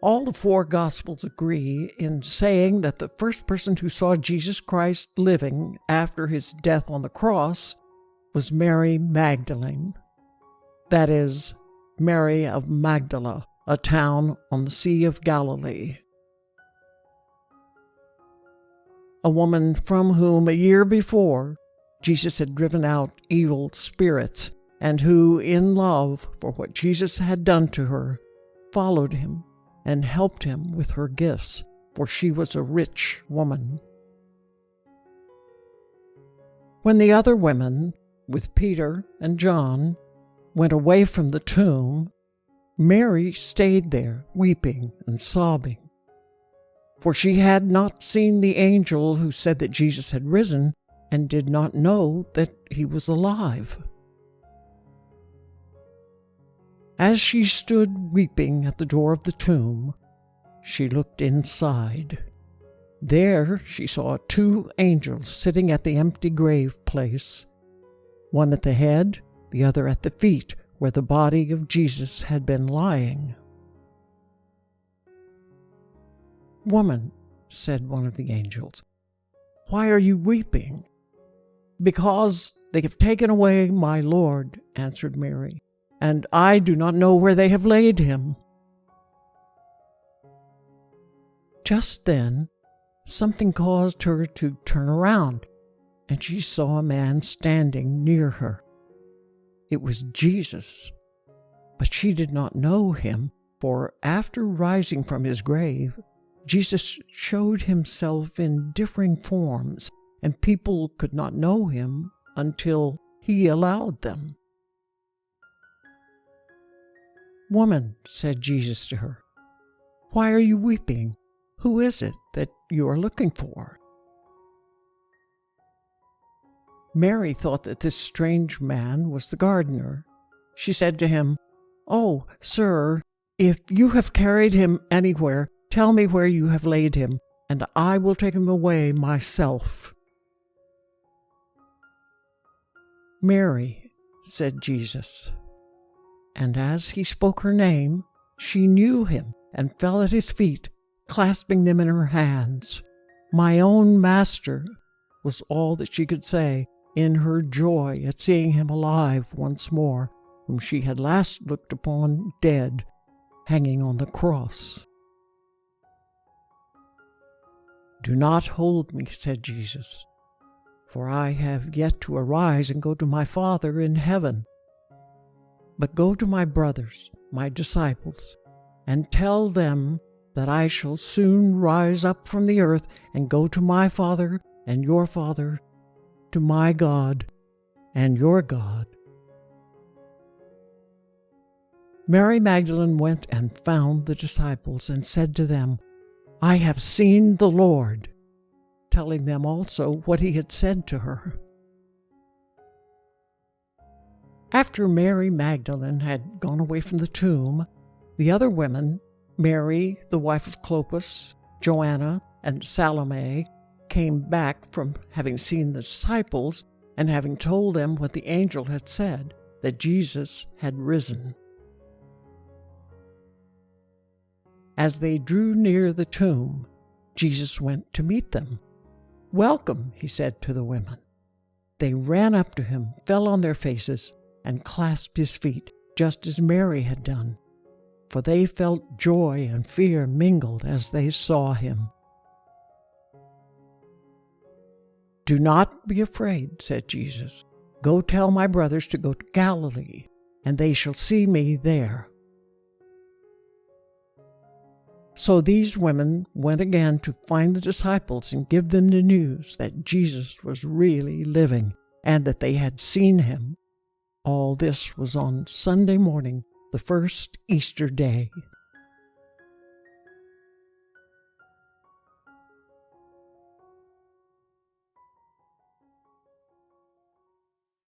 All the four Gospels agree in saying that the first person who saw Jesus Christ living after his death on the cross was Mary Magdalene. That is, Mary of Magdala, a town on the Sea of Galilee. A woman from whom a year before Jesus had driven out evil spirits, and who, in love for what Jesus had done to her, followed him and helped him with her gifts, for she was a rich woman. When the other women, with Peter and John, went away from the tomb, Mary stayed there, weeping and sobbing. For she had not seen the angel who said that Jesus had risen, and did not know that he was alive. As she stood weeping at the door of the tomb, she looked inside. There she saw 2 angels sitting at the empty grave place, one at the head, the other at the feet, where the body of Jesus had been lying. "Woman," said one of the angels, "why are you weeping?" "Because they have taken away my Lord," answered Mary, "and I do not know where they have laid him." Just then, something caused her to turn around, and she saw a man standing near her. It was Jesus, but she did not know him, for after rising from his grave, Jesus showed himself in differing forms, and people could not know him until he allowed them. "Woman," said Jesus to her, "why are you weeping? Who is it that you are looking for?" Mary thought that this strange man was the gardener. She said to him, "Oh, sir, if you have carried him anywhere, tell me where you have laid him, and I will take him away myself." "Mary," said Jesus. And as he spoke her name, she knew him and fell at his feet, clasping them in her hands. "My own master," was all that she could say in her joy at seeing him alive once more, whom she had last looked upon dead, hanging on the cross. "Do not hold me," said Jesus, "for I have yet to arise and go to my Father in heaven. But go to my brothers, my disciples, and tell them that I shall soon rise up from the earth and go to my Father and your Father, to my God and your God." Mary Magdalene went and found the disciples and said to them, "I have seen the Lord," telling them also what he had said to her. After Mary Magdalene had gone away from the tomb, the other women, Mary, the wife of Clopas, Joanna, and Salome, came back from having seen the disciples and having told them what the angel had said, that Jesus had risen. As they drew near the tomb, Jesus went to meet them. "Welcome," he said to the women. They ran up to him, fell on their faces, and clasped his feet, just as Mary had done, for they felt joy and fear mingled as they saw him. "Do not be afraid," said Jesus. "Go tell my brothers to go to Galilee, and they shall see me there." So these women went again to find the disciples and give them the news that Jesus was really living, and that they had seen him. All this was on Sunday morning, the first Easter day.